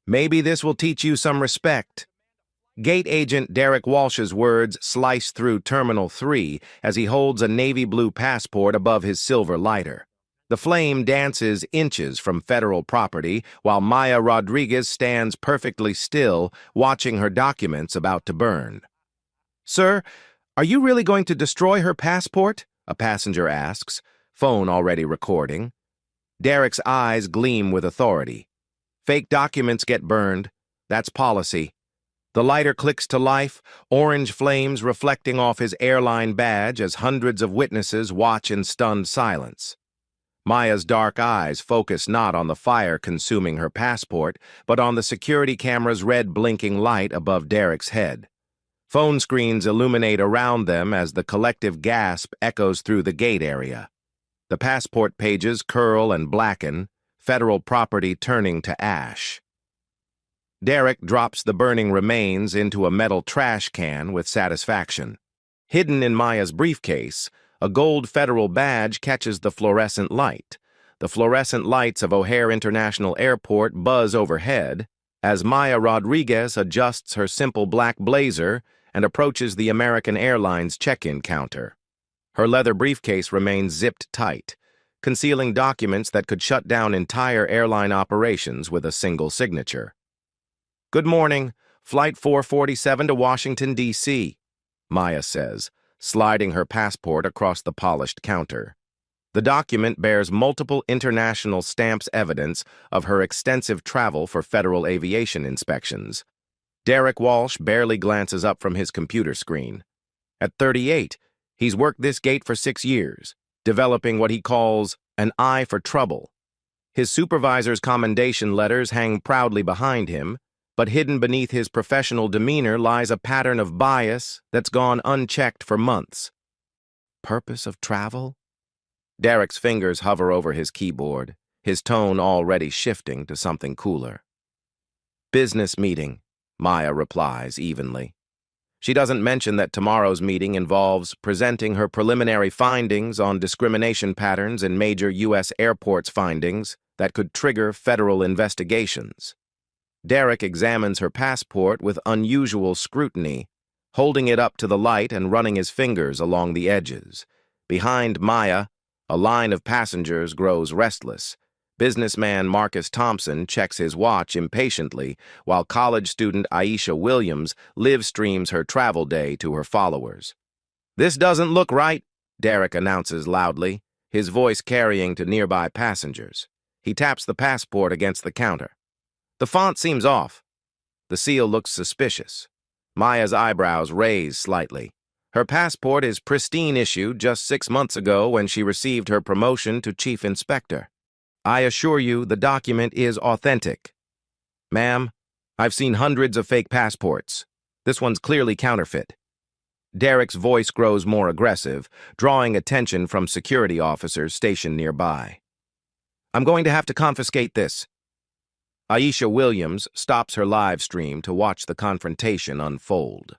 Maybe this will teach you some respect. Gate agent Derek Walsh's words slice through Terminal 3 as he holds a navy blue passport above his silver lighter. The flame dances inches from federal property while Maya Rodriguez stands perfectly still, watching her documents about to burn. "Sir, are you really going to destroy her passport?" a passenger asks, phone already recording. Derek's eyes gleam with authority. Fake documents get burned. That's policy. The lighter clicks to life, orange flames reflecting off his airline badge as hundreds of witnesses watch in stunned silence. Maya's dark eyes focus not on the fire consuming her passport, but on the security camera's red blinking light above Derek's head. Phone screens illuminate around them as the collective gasp echoes through the gate area. The passport pages curl and blacken, federal property turning to ash. Derek drops the burning remains into a metal trash can with satisfaction. Hidden in Maya's briefcase, a gold federal badge catches the fluorescent light. The fluorescent lights of O'Hare International Airport buzz overhead as Maya Rodriguez adjusts her simple black blazer and approaches the American Airlines check-in counter. Her leather briefcase remains zipped tight, concealing documents that could shut down entire airline operations with a single signature. "Good morning, Flight 447 to Washington, D.C., Maya says, sliding her passport across the polished counter. The document bears multiple international stamps evidence of her extensive travel for federal aviation inspections. Derek Walsh barely glances up from his computer screen. At 38, he's worked this gate for 6 years, developing what he calls an eye for trouble. His supervisor's commendation letters hang proudly behind him, but hidden beneath his professional demeanor lies a pattern of bias that's gone unchecked for months. Purpose of travel? Derek's fingers hover over his keyboard, his tone already shifting to something cooler. "Business meeting," Maya replies evenly. She doesn't mention that tomorrow's meeting involves presenting her preliminary findings on discrimination patterns in major U.S. airports findings that could trigger federal investigations. Derek examines her passport with unusual scrutiny, holding it up to the light and running his fingers along the edges. Behind Maya, a line of passengers grows restless. Businessman Marcus Thompson checks his watch impatiently, while college student Aisha Williams live streams her travel day to her followers. "This doesn't look right," Derek announces loudly, his voice carrying to nearby passengers. He taps the passport against the counter. "The font seems off." The seal looks suspicious. Maya's eyebrows raise slightly. Her passport is pristine issued just 6 months ago when she received her promotion to chief inspector. "I assure you the document is authentic." "Ma'am, I've seen hundreds of fake passports. This one's clearly counterfeit." Derek's voice grows more aggressive, drawing attention from security officers stationed nearby. "I'm going to have to confiscate this." Aisha Williams stops her live stream to watch the confrontation unfold.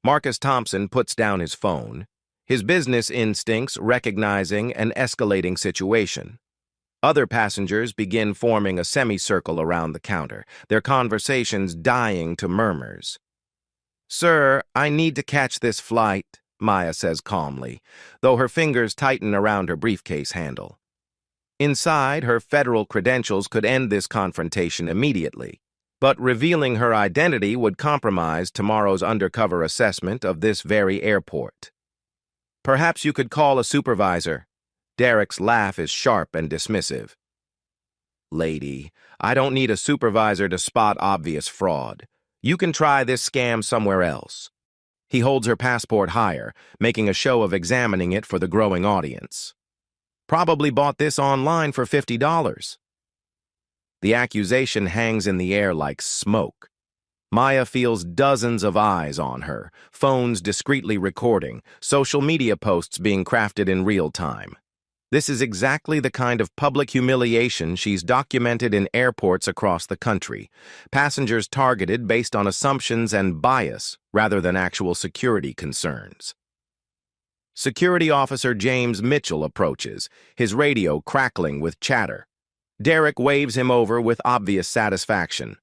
Marcus Thompson puts down his phone, his business instincts recognizing an escalating situation. Other passengers begin forming a semicircle around the counter, their conversations dying to murmurs. "Sir, I need to catch this flight," Maya says calmly, though her fingers tighten around her briefcase handle. Inside, her federal credentials could end this confrontation immediately, but revealing her identity would compromise tomorrow's undercover assessment of this very airport. "Perhaps you could call a supervisor." Derek's laugh is sharp and dismissive. "Lady, I don't need a supervisor to spot obvious fraud. You can try this scam somewhere else." He holds her passport higher, making a show of examining it for the growing audience. "Probably bought this online for $50. The accusation hangs in the air like smoke. Maya feels dozens of eyes on her, phones discreetly recording, social media posts being crafted in real time. This is exactly the kind of public humiliation she's documented in airports across the country. Passengers targeted based on assumptions and bias rather than actual security concerns. Security Officer James Mitchell approaches, his radio crackling with chatter. Derek waves him over with obvious satisfaction.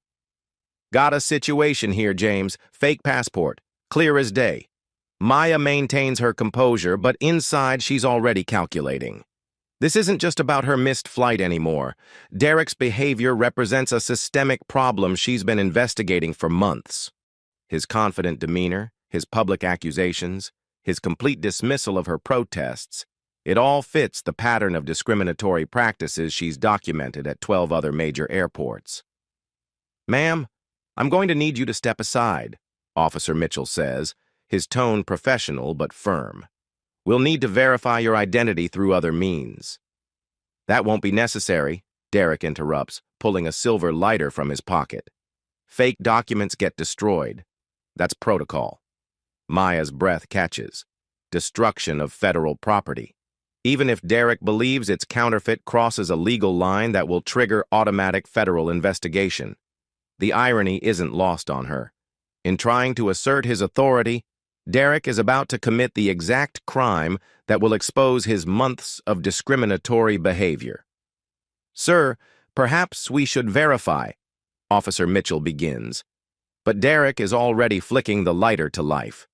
Got a situation here, James. Fake passport. Clear as day. Maya maintains her composure, but inside she's already calculating. This isn't just about her missed flight anymore. Derek's behavior represents a systemic problem she's been investigating for months. His confident demeanor, his public accusations, his complete dismissal of her protests, it all fits the pattern of discriminatory practices she's documented at 12 other major airports. "Ma'am, I'm going to need you to step aside," Officer Mitchell says, his tone professional but firm. "We'll need to verify your identity through other means." "That won't be necessary," Derek interrupts, pulling a silver lighter from his pocket. "Fake documents get destroyed. That's protocol." Maya's breath catches. Destruction of federal property. Even if Derek believes its counterfeit crosses a legal line that will trigger automatic federal investigation. The irony isn't lost on her. In trying to assert his authority, Derek is about to commit the exact crime that will expose his months of discriminatory behavior. "Sir, perhaps we should verify," Officer Mitchell begins. But Derek is already flicking the lighter to life.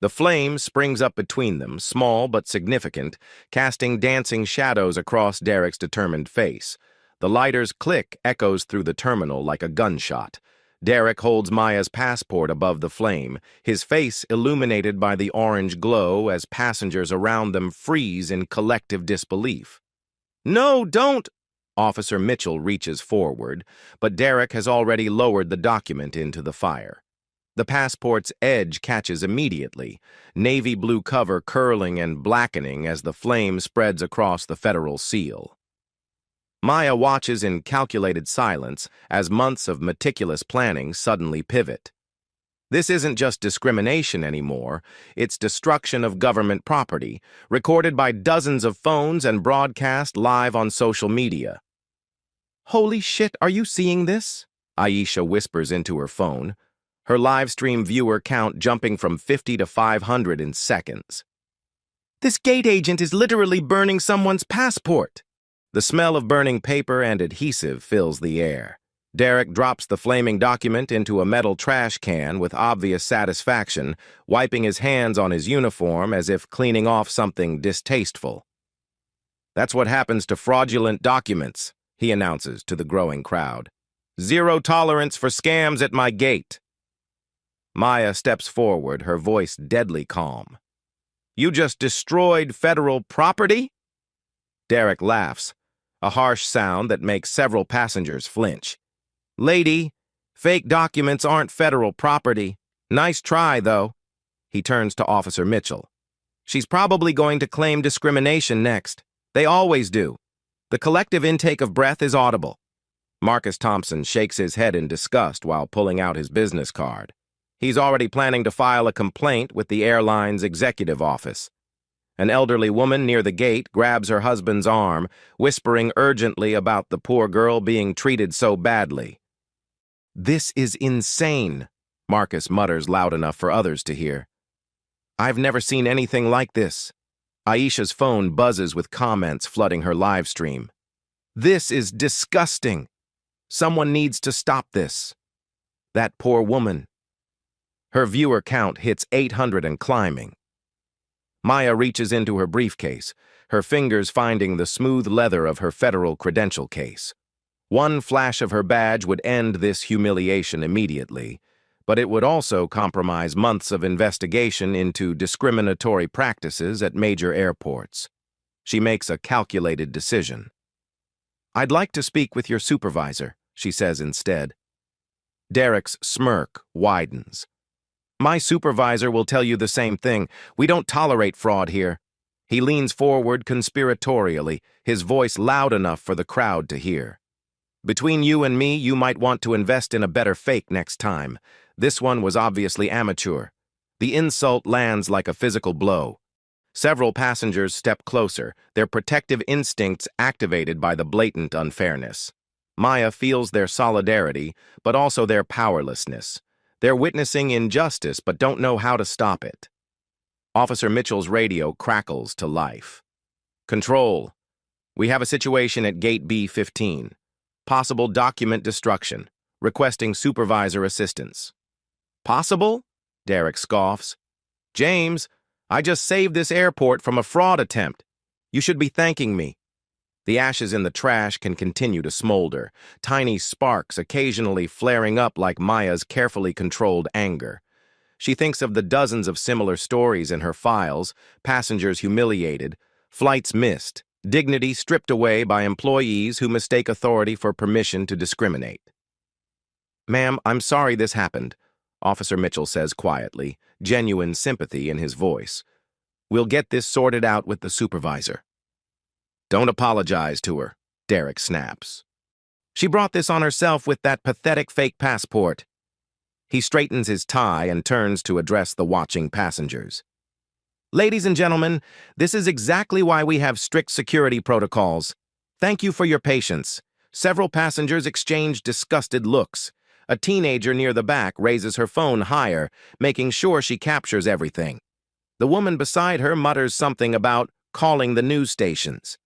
The flame springs up between them, small but significant, casting dancing shadows across Derek's determined face. The lighter's click echoes through the terminal like a gunshot. Derek holds Maya's passport above the flame, his face illuminated by the orange glow as passengers around them freeze in collective disbelief. "No, don't!" Officer Mitchell reaches forward, but Derek has already lowered the document into the fire. The passport's edge catches immediately, navy blue cover curling and blackening as the flame spreads across the federal seal. Maya watches in calculated silence as months of meticulous planning suddenly pivot. This isn't just discrimination anymore, it's destruction of government property, recorded by dozens of phones and broadcast live on social media. "Holy shit, are you seeing this?" Aisha whispers into her phone, her livestream viewer count jumping from 50 to 500 in seconds. "This gate agent is literally burning someone's passport." The smell of burning paper and adhesive fills the air. Derek drops the flaming document into a metal trash can with obvious satisfaction, wiping his hands on his uniform as if cleaning off something distasteful. "That's what happens to fraudulent documents," he announces to the growing crowd. "Zero tolerance for scams at my gate." Maya steps forward, her voice deadly calm. "You just destroyed federal property?" Derek laughs, a harsh sound that makes several passengers flinch. "Lady, fake documents aren't federal property. Nice try, though." He turns to Officer Mitchell. "She's probably going to claim discrimination next. They always do. The collective intake of breath is audible." Marcus Thompson shakes his head in disgust while pulling out his business card. He's already planning to file a complaint with the airline's executive office. An elderly woman near the gate grabs her husband's arm, whispering urgently about the poor girl being treated so badly. "This is insane," Marcus mutters loud enough for others to hear. "I've never seen anything like this." Aisha's phone buzzes with comments flooding her live stream. "This is disgusting. Someone needs to stop this. That poor woman." Her viewer count hits 800 and climbing. Maya reaches into her briefcase, her fingers finding the smooth leather of her federal credential case. One flash of her badge would end this humiliation immediately, but it would also compromise months of investigation into discriminatory practices at major airports. She makes a calculated decision. "I'd like to speak with your supervisor," she says instead. Derek's smirk widens. "My supervisor will tell you the same thing. We don't tolerate fraud here." He leans forward conspiratorially, his voice loud enough for the crowd to hear. "Between you and me, you might want to invest in a better fake next time. This one was obviously amateur." The insult lands like a physical blow. Several passengers step closer, their protective instincts activated by the blatant unfairness. Maya feels their solidarity, but also their powerlessness. They're witnessing injustice but don't know how to stop it. Officer Mitchell's radio crackles to life. "Control. We have a situation at Gate B-15. Possible document destruction. requesting supervisor assistance. Possible? Derek scoffs. James, I just saved this airport from a fraud attempt. You should be thanking me. The ashes in the trash can continue to smolder, tiny sparks occasionally flaring up like Maya's carefully controlled anger. She thinks of the dozens of similar stories in her files, passengers humiliated, flights missed, dignity stripped away by employees who mistake authority for permission to discriminate. Ma'am, I'm sorry this happened, Officer Mitchell says quietly, genuine sympathy in his voice. We'll get this sorted out with the supervisor. Don't apologize to her, Derek snaps. She brought this on herself with that pathetic fake passport. He straightens his tie and turns to address the watching passengers. Ladies and gentlemen, this is exactly why we have strict security protocols. Thank you for your patience. Several passengers exchange disgusted looks. A teenager near the back raises her phone higher, making sure she captures everything. The woman beside her mutters something about calling the news stations.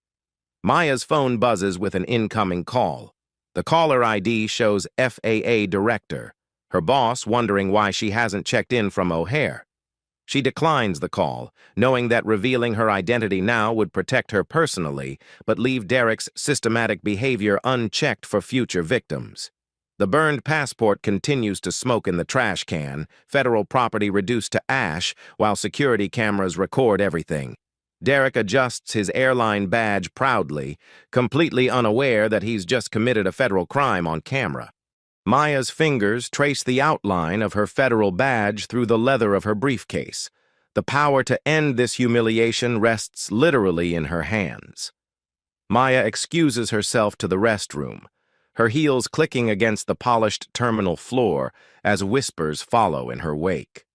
Maya's phone buzzes with an incoming call. The caller ID shows FAA Director, her boss wondering why she hasn't checked in from O'Hare. She declines the call, knowing that revealing her identity now would protect her personally, but leave Derek's systematic behavior unchecked for future victims. The burned passport continues to smoke in the trash can, federal property reduced to ash, while security cameras record everything. Derek adjusts his airline badge proudly, completely unaware that he's just committed a federal crime on camera. Maya's fingers trace the outline of her federal badge through the leather of her briefcase. The power to end this humiliation rests literally in her hands. Maya excuses herself to the restroom, her heels clicking against the polished terminal floor as whispers follow in her wake.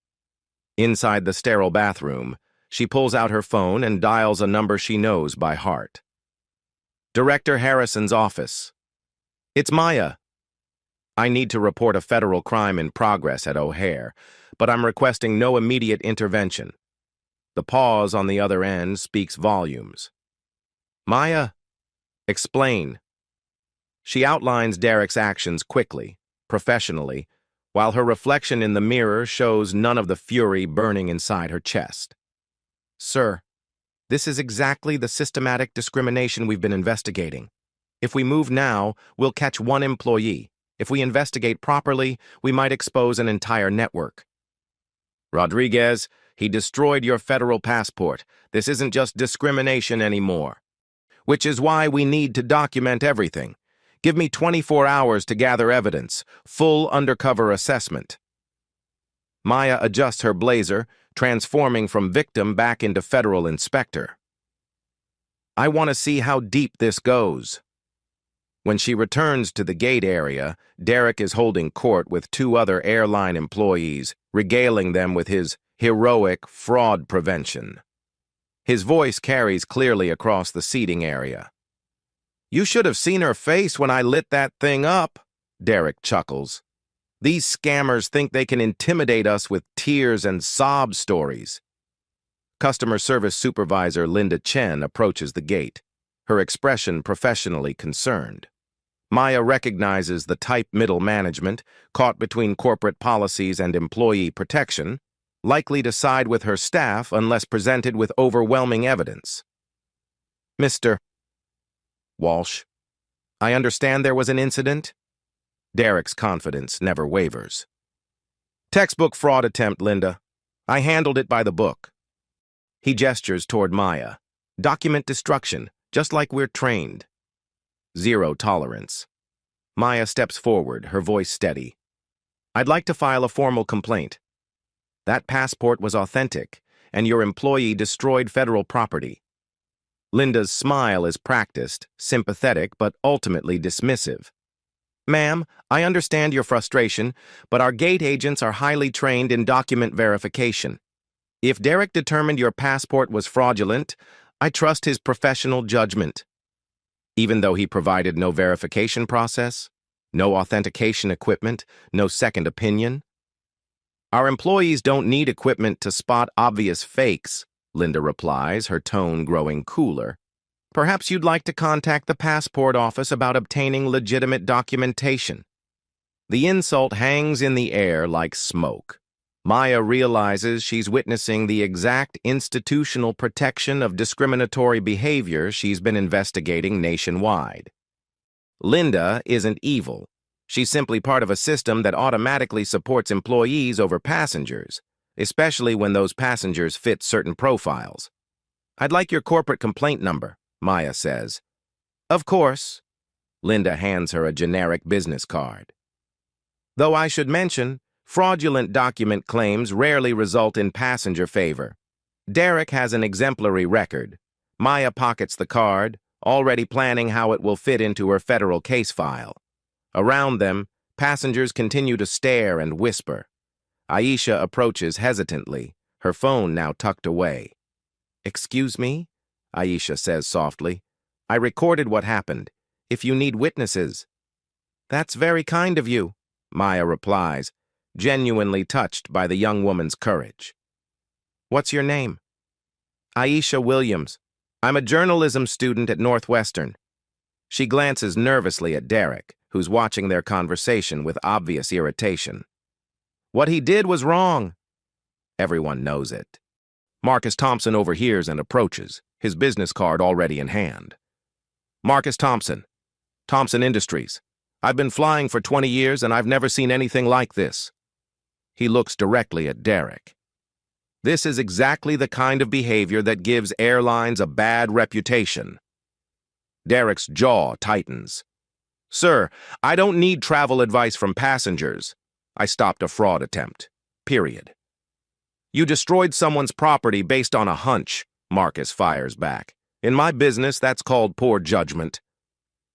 Inside the sterile bathroom, she pulls out her phone and dials a number she knows by heart. Director Harrison's office. It's Maya. I need to report a federal crime in progress at O'Hare, but I'm requesting no immediate intervention. The pause on the other end speaks volumes. Maya, explain. She outlines Derek's actions quickly, professionally, while her reflection in the mirror shows none of the fury burning inside her chest. Sir, this is exactly the systematic discrimination we've been investigating. If we move now, we'll catch one employee. If we investigate properly, we might expose an entire network. Rodriguez, he destroyed your federal passport. This isn't just discrimination anymore. Which is why we need to document everything. Give me 24 hours to gather evidence, full undercover assessment. Maya adjusts her blazer, transforming from victim back into federal inspector. I want to see how deep this goes. When she returns to the gate area, Derek is holding court with two other airline employees, regaling them with his heroic fraud prevention. His voice carries clearly across the seating area. You should have seen her face when I lit that thing up, Derek chuckles. These scammers think they can intimidate us with tears and sob stories. Customer service supervisor Linda Chen approaches the gate, her expression professionally concerned. Maya recognizes the type middle management, caught between corporate policies and employee protection, likely to side with her staff unless presented with overwhelming evidence. Mr. Walsh, I understand there was an incident? Derek's confidence never wavers. Textbook fraud attempt, Linda. I handled it by the book. He gestures toward Maya. Document destruction, just like we're trained. Zero tolerance. Maya steps forward, her voice steady. I'd like to file a formal complaint. That passport was authentic, and your employee destroyed federal property. Linda's smile is practiced, sympathetic, but ultimately dismissive. Ma'am, I understand your frustration, but our gate agents are highly trained in document verification. If Derek determined your passport was fraudulent, I trust his professional judgment. Even though he provided no verification process, no authentication equipment, no second opinion? Our employees don't need equipment to spot obvious fakes, Linda replies, her tone growing cooler. Perhaps you'd like to contact the passport office about obtaining legitimate documentation. The insult hangs in the air like smoke. Maya realizes she's witnessing the exact institutional protection of discriminatory behavior she's been investigating nationwide. Linda isn't evil. She's simply part of a system that automatically supports employees over passengers, especially when those passengers fit certain profiles. "I'd like your corporate complaint number," Maya says. "Of course." Linda hands her a generic business card. Though I should mention, fraudulent document claims rarely result in passenger favor. Derek has an exemplary record. Maya pockets the card, already planning how it will fit into her federal case file. Around them, passengers continue to stare and whisper. Aisha approaches hesitantly, her phone now tucked away. "Excuse me?" Aisha says softly. "I recorded what happened. If you need witnesses." "That's very kind of you," Maya replies, genuinely touched by the young woman's courage. "What's your name?" "Aisha Williams. I'm a journalism student at Northwestern." She glances nervously at Derek, who's watching their conversation with obvious irritation. "What he did was wrong." Everyone knows it. Marcus Thompson overhears and approaches, his business card already in hand. "Marcus Thompson, Thompson Industries. I've been flying for 20 years and I've never seen anything like this." He looks directly at Derek. This is exactly the kind of behavior that gives airlines a bad reputation. Derek's jaw tightens. "Sir, I don't need travel advice from passengers. I stopped a fraud attempt. Period." "You destroyed someone's property based on a hunch," Marcus fires back. "In my business, that's called poor judgment."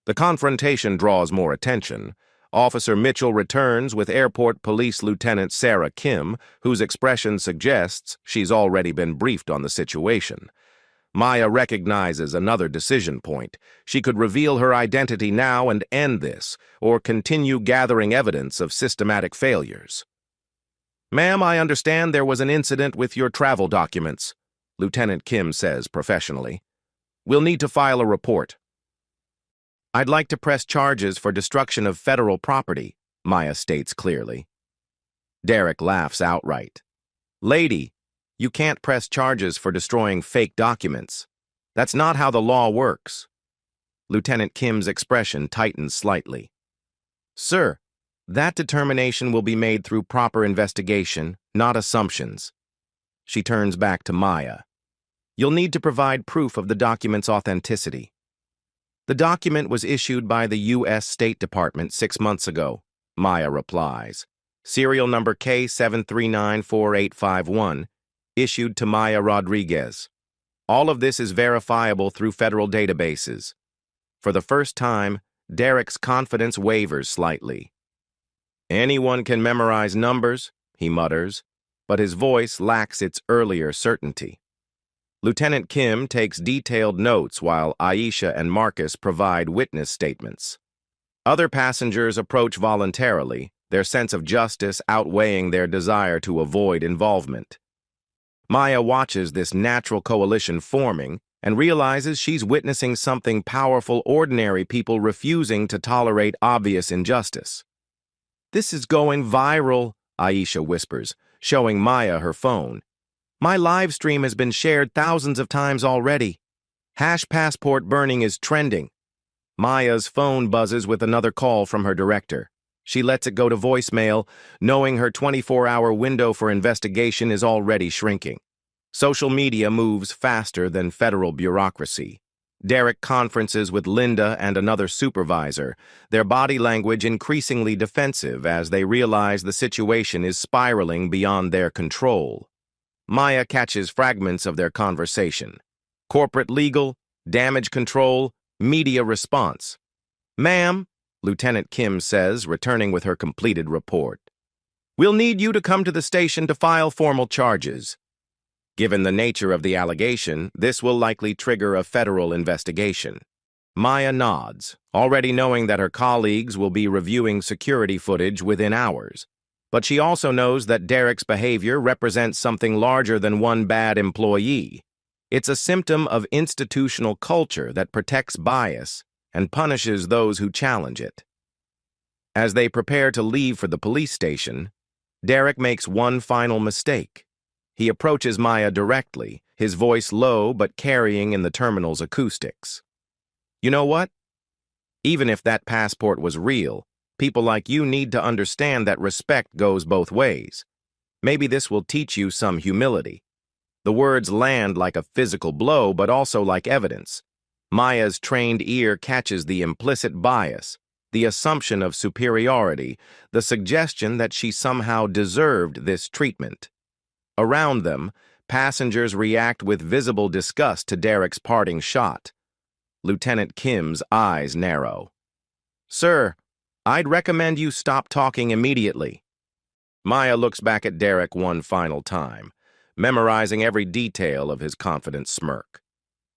The confrontation draws more attention. Officer Mitchell returns with Airport Police Lieutenant Sarah Kim, whose expression suggests she's already been briefed on the situation. Maya recognizes another decision point. She could reveal her identity now and end this, or continue gathering evidence of systematic failures. "Ma'am, I understand there was an incident with your travel documents," Lieutenant Kim says professionally. "We'll need to file a report." "I'd like to press charges for destruction of federal property," Maya states clearly. Derek laughs outright. "Lady, you can't press charges for destroying fake documents. That's not how the law works." Lieutenant Kim's expression tightens slightly. "Sir, that determination will be made through proper investigation, not assumptions." She turns back to Maya. "You'll need to provide proof of the document's authenticity." "The document was issued by the U.S. State Department 6 months ago," Maya replies. "Serial number K7394851, issued to Maya Rodriguez. All of this is verifiable through federal databases." For the first time, Derek's confidence wavers slightly. "Anyone can memorize numbers," he mutters, but his voice lacks its earlier certainty. Lieutenant Kim takes detailed notes while Aisha and Marcus provide witness statements. Other passengers approach voluntarily, their sense of justice outweighing their desire to avoid involvement. Maya watches this natural coalition forming and realizes she's witnessing something powerful ordinary people refusing to tolerate obvious injustice. "This is going viral," Aisha whispers, showing Maya her phone. "My live stream has been shared thousands of times already. #passport burning is trending." Maya's phone buzzes with another call from her director. She lets it go to voicemail, knowing her 24-hour window for investigation is already shrinking. Social media moves faster than federal bureaucracy. Derek conferences with Linda and another supervisor, their body language increasingly defensive as they realize the situation is spiraling beyond their control. Maya catches fragments of their conversation. Corporate legal, damage control, media response. "Ma'am," Lieutenant Kim says, returning with her completed report. "We'll need you to come to the station to file formal charges." Given the nature of the allegation, this will likely trigger a federal investigation. Maya nods, already knowing that her colleagues will be reviewing security footage within hours. But she also knows that Derek's behavior represents something larger than one bad employee. It's a symptom of institutional culture that protects bias and punishes those who challenge it. As they prepare to leave for the police station, Derek makes one final mistake. He approaches Maya directly, his voice low but carrying in the terminal's acoustics. "You know what? Even if that passport was real, people like you need to understand that respect goes both ways. Maybe this will teach you some humility." The words land like a physical blow, but also like evidence. Maya's trained ear catches the implicit bias, the assumption of superiority, the suggestion that she somehow deserved this treatment. Around them, passengers react with visible disgust to Derek's parting shot. Lieutenant Kim's eyes narrow. "Sir, I'd recommend you stop talking immediately." Maya looks back at Derek one final time, memorizing every detail of his confident smirk.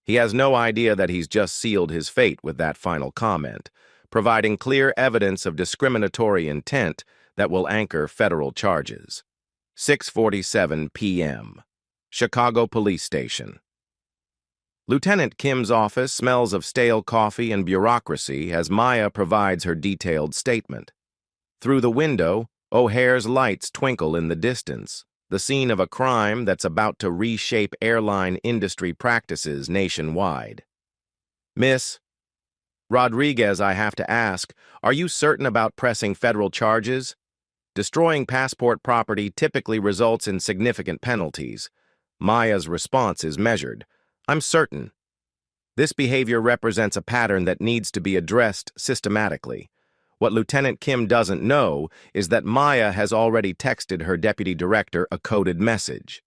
He has no idea that he's just sealed his fate with that final comment, providing clear evidence of discriminatory intent that will anchor federal charges. 6:47 p.m. Chicago Police Station. Lieutenant Kim's office smells of stale coffee and bureaucracy as Maya provides her detailed statement. Through the window, O'Hare's lights twinkle in the distance, the scene of a crime that's about to reshape airline industry practices nationwide. "Miss Rodriguez, I have to ask, are you certain about pressing federal charges? Destroying passport property typically results in significant penalties." Maya's response is measured. "I'm certain. This behavior represents a pattern that needs to be addressed systematically. What Lieutenant Kim doesn't know is that Maya has already texted her deputy director a coded message.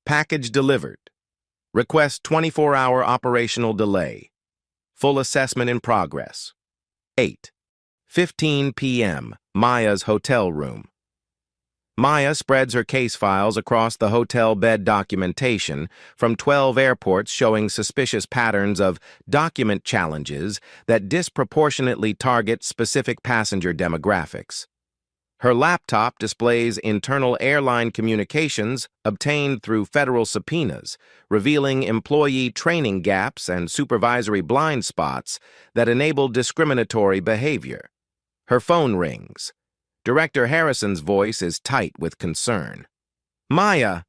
Package delivered. Request 24-hour operational delay. Full assessment in progress. 8:15 p.m. Maya's hotel room. Maya spreads her case files across the hotel bed documentation from 12 airports showing suspicious patterns of document challenges that disproportionately target specific passenger demographics. Her laptop displays internal airline communications obtained through federal subpoenas, revealing employee training gaps and supervisory blind spots that enable discriminatory behavior. Her phone rings. Director Harrison's voice is tight with concern. "Maya,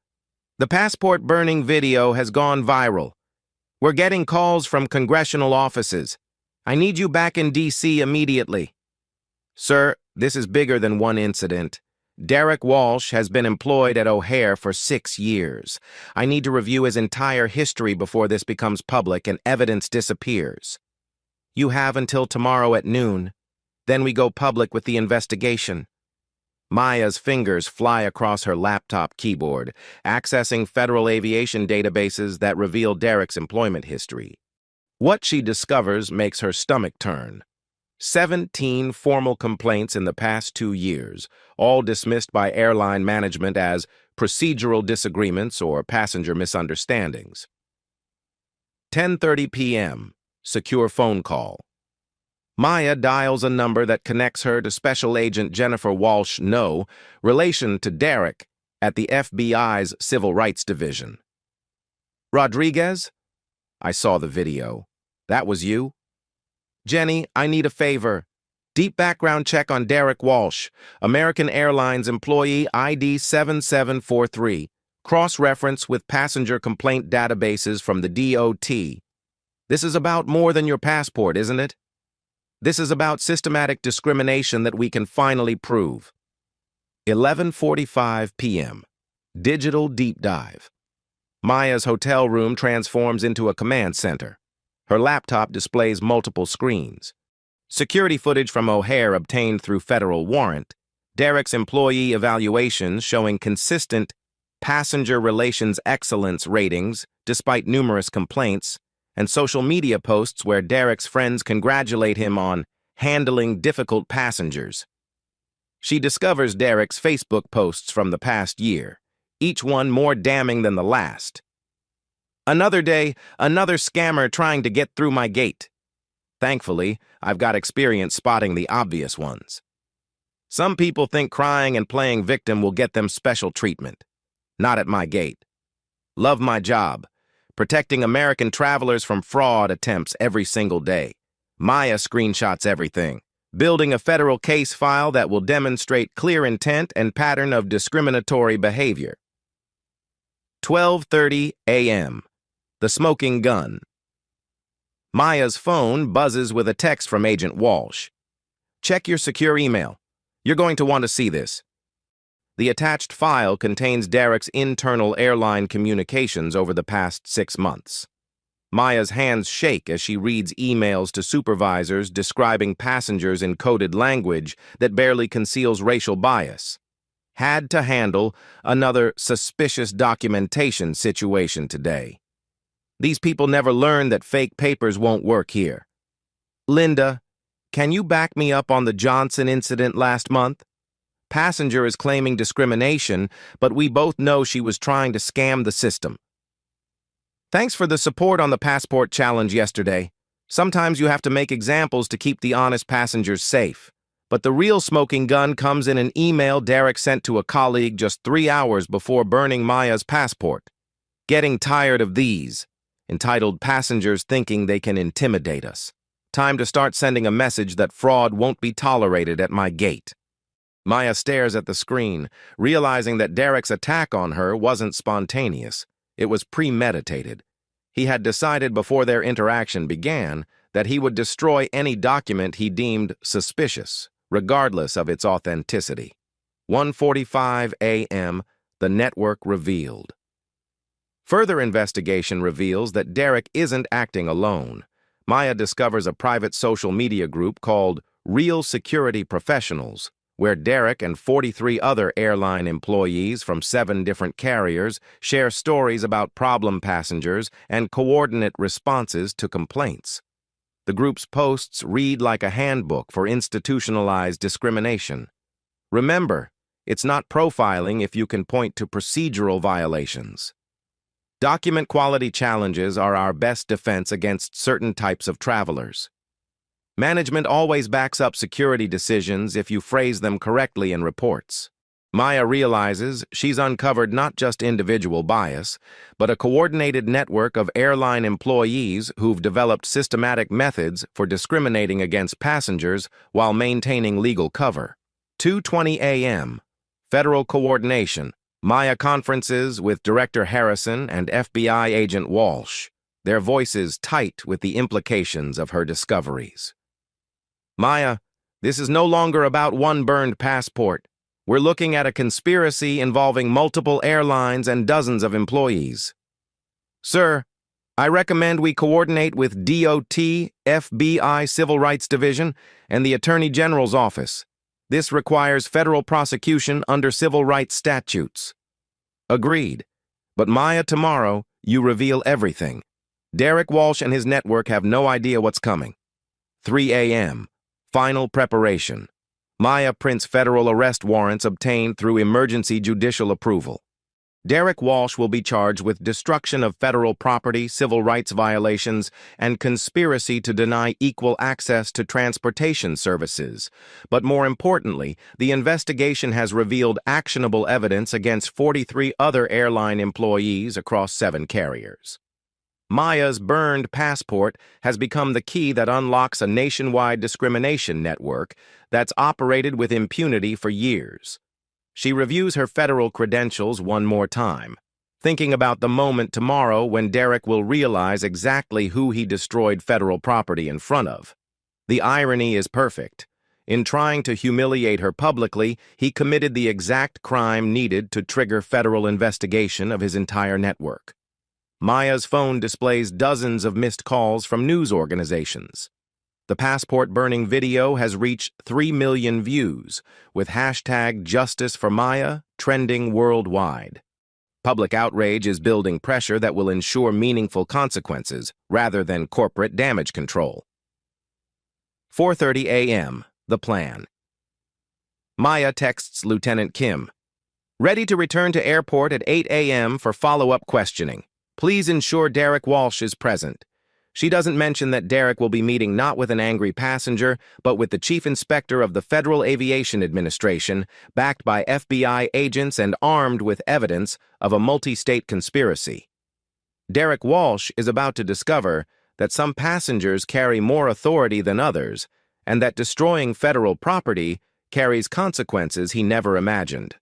the passport burning video has gone viral. We're getting calls from congressional offices. I need you back in D.C. immediately." "Sir, this is bigger than one incident. Derek Walsh has been employed at O'Hare for 6 years. I need to review his entire history before this becomes public and evidence disappears. You have until tomorrow at noon. Then we go public with the investigation." Maya's fingers fly across her laptop keyboard, accessing federal aviation databases that reveal Derek's employment history. What she discovers makes her stomach turn. 17 formal complaints in the past 2 years, all dismissed by airline management as procedural disagreements or passenger misunderstandings. 10:30 p.m. Secure phone call. Maya dials a number that connects her to Special Agent Jennifer Walsh, no relation to Derek, at the FBI's Civil Rights Division. "Rodriguez? I saw the video. That was you? Jenny, I need a favor. Deep background check on Derek Walsh, American Airlines employee ID 7743. Cross-reference with passenger complaint databases from the DOT. This is about more than your passport, isn't it? This is about systematic discrimination that we can finally prove." 11:45 p.m. Digital deep dive. Maya's hotel room transforms into a command center. Her laptop displays multiple screens. Security footage from O'Hare obtained through federal warrant, Derek's employee evaluations showing consistent passenger relations excellence ratings despite numerous complaints, and social media posts where Derek's friends congratulate him on handling difficult passengers. She discovers Derek's Facebook posts from the past year, each one more damning than the last. "Another day, another scammer trying to get through my gate. Thankfully, I've got experience spotting the obvious ones. Some people think crying and playing victim will get them special treatment. Not at my gate. Love my job. Protecting American travelers from fraud attempts every single day. Maya screenshots everything. building a federal case file that will demonstrate clear intent and pattern of discriminatory behavior. 12:30 a.m. The smoking gun. Maya's phone buzzes with a text from Agent Walsh. Check your secure email. You're going to want to see this. The attached file contains Derek's internal airline communications over the past 6 months. Maya's hands shake as she reads emails to supervisors describing passengers in coded language that barely conceals racial bias. Had to handle another suspicious documentation situation today. These people never learn that fake papers won't work here. Linda, can you back me up on the Johnson incident last month? Passenger is claiming discrimination, but we both know she was trying to scam the system. Thanks for the support on the passport challenge yesterday. Sometimes you have to make examples to keep the honest passengers safe. But the real smoking gun comes in an email Derek sent to a colleague just 3 hours before burning Maya's passport. Getting tired of these, entitled Passengers Thinking They Can Intimidate Us. Time to start sending a message that fraud won't be tolerated at my gate. Maya stares at the screen, realizing that Derek's attack on her wasn't spontaneous. It was premeditated. He had decided before their interaction began that he would destroy any document he deemed suspicious, regardless of its authenticity. 1:45 a.m., the network revealed. Further investigation reveals that Derek isn't acting alone. Maya discovers a private social media group called Real Security Professionals, where Derek and 43 other airline employees from 7 different carriers share stories about problem passengers and coordinate responses to complaints. The group's posts read like a handbook for institutionalized discrimination. Remember, it's not profiling if you can point to procedural violations. Document quality challenges are our best defense against certain types of travelers. Management always backs up security decisions if you phrase them correctly in reports. Maya realizes she's uncovered not just individual bias, but a coordinated network of airline employees who've developed systematic methods for discriminating against passengers while maintaining legal cover. 2:20 a.m. Federal coordination. Maya conferences with Director Harrison and FBI Agent Walsh, their voices tight with the implications of her discoveries. Maya, this is no longer about one burned passport. We're looking at a conspiracy involving multiple airlines and dozens of employees. Sir, I recommend we coordinate with DOT, FBI Civil Rights Division, and the Attorney General's office. This requires federal prosecution under civil rights statutes. Agreed. But Maya, tomorrow, you reveal everything. Derek Walsh and his network have no idea what's coming. 3 a.m. Final preparation. Maya prints federal arrest warrants obtained through emergency judicial approval. Derek Walsh will be charged with destruction of federal property, civil rights violations, and conspiracy to deny equal access to transportation services. But more importantly, the investigation has revealed actionable evidence against 43 other airline employees across 7 carriers. Maya's burned passport has become the key that unlocks a nationwide discrimination network that's operated with impunity for years. She reviews her federal credentials one more time, thinking about the moment tomorrow when Derek will realize exactly who he destroyed federal property in front of. The irony is perfect. In trying to humiliate her publicly, he committed the exact crime needed to trigger federal investigation of his entire network. Maya's phone displays dozens of missed calls from news organizations. The passport-burning video has reached 3 million views, with hashtag Justice for Maya trending worldwide. Public outrage is building pressure that will ensure meaningful consequences, rather than corporate damage control. 4:30 a.m. The plan. Maya texts Lieutenant Kim. Ready to return to airport at 8 a.m. for follow-up questioning. Please ensure Derek Walsh is present. She doesn't mention that Derek will be meeting not with an angry passenger, but with the Chief Inspector of the Federal Aviation Administration, backed by FBI agents and armed with evidence of a multi-state conspiracy. Derek Walsh is about to discover that some passengers carry more authority than others, and that destroying federal property carries consequences he never imagined.